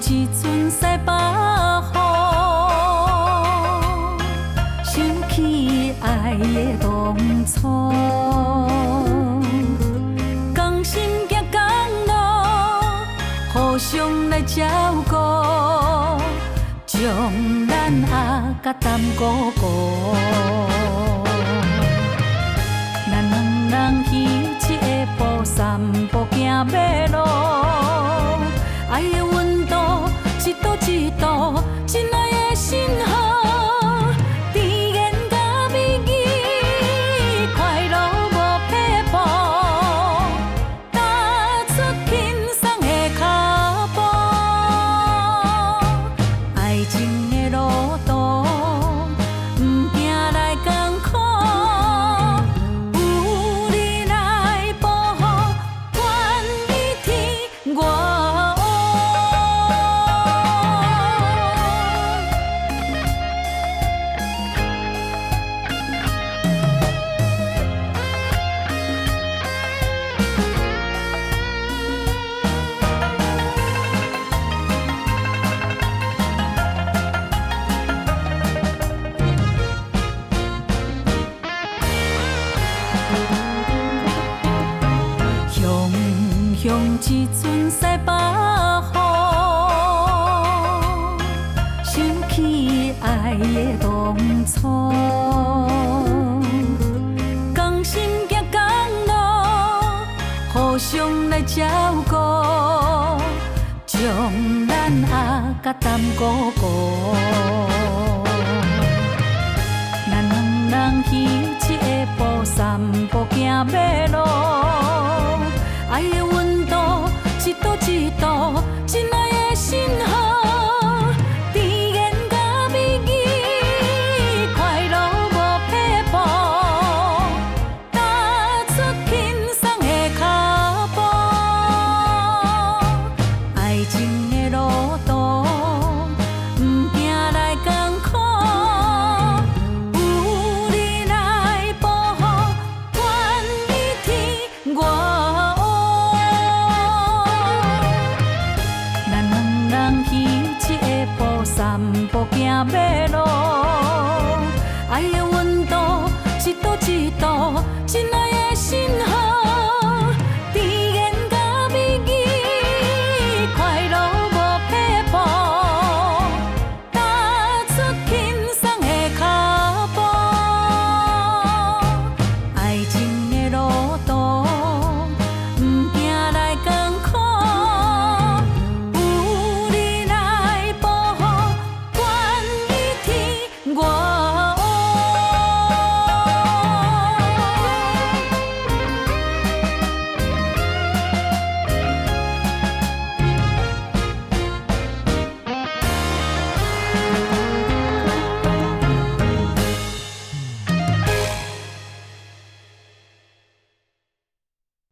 一阵西北风，想起爱的当初。同心行同路，互相来照顾，将咱阿甲淡姑姑。咱两人彼一个步，三步行马路，爱的温度一度一度，真爱的信号，甜言甲蜜语，快乐无撇步，踏出轻松的脚步，爱情的路途，不惊来艰苦。像一阵西北风，想起爱的当初。同心行同路，互相来照顾，将咱阿甲淡姑姑。咱两人彼一个步，三步行马路，爱的温度一度一度，真爱的信号，甜言甲蜜语，快乐无撇步，踏出轻松的脚步，爱情的路途，不惊来艰苦，有你来保护，愿你天我。彼一个步，三步行马路，爱的温度一度一度，真爱的信号。